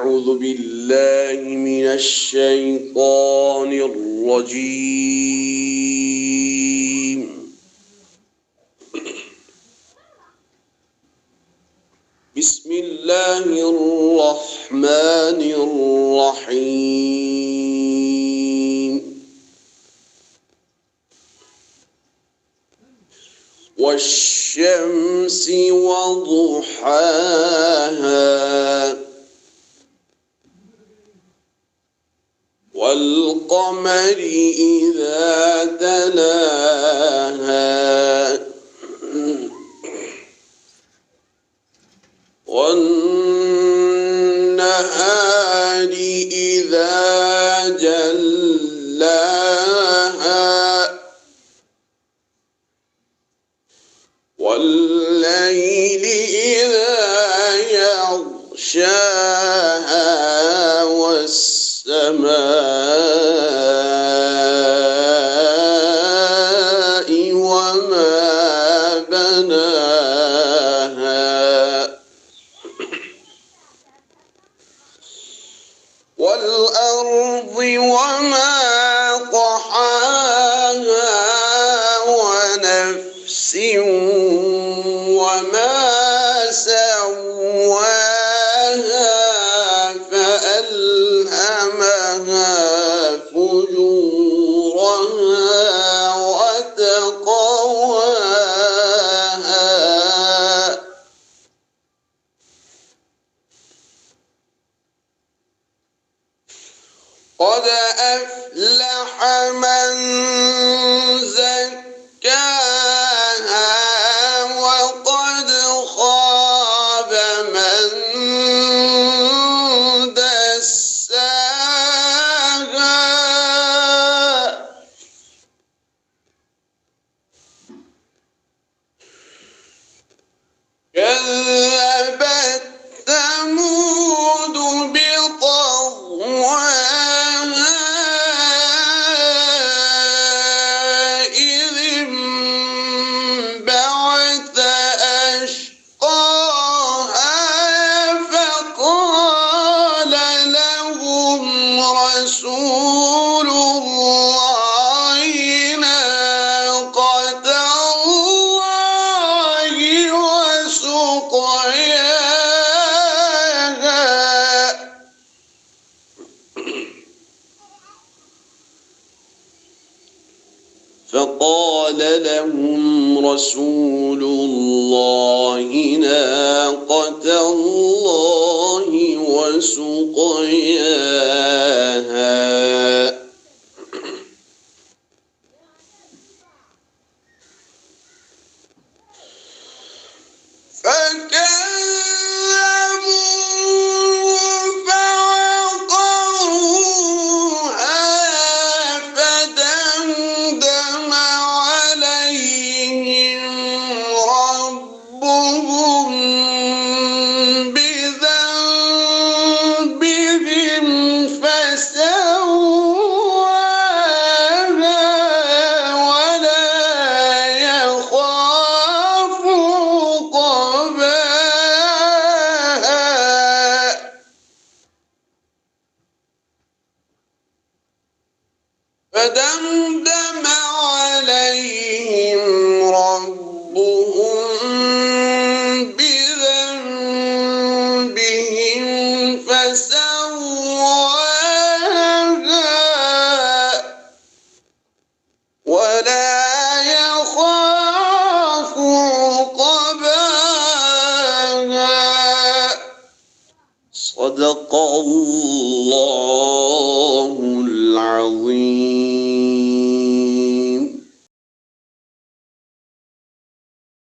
أعوذ بالله من الشيطان الرجيم. بسم الله الرحمن الرحيم. والشمس وضحاها والقمر إذا تلاها والنهار إذا جلاها والليل إذا يغشاها والسماء وما بناها والأرض وما طحاها ونفس وما سواها فألهمها فجورها وتقواها قد أفلح من زكاها وقد خاب من دساها كذبت ثمود بطغواها إذ انبعث أشقاها فقال لهم رسول الله ناقة الله وسقياها فقال لهم رسول الله ناقة الله وسقياها فكذبوه فعقروها فدمدم عليهم ربهم بذنبهم فسواها ولا يخاف عقباها فدمدم عليهم ربهم بذنبهم فسواها ولا يخاف عقباها صدق الله العظيم.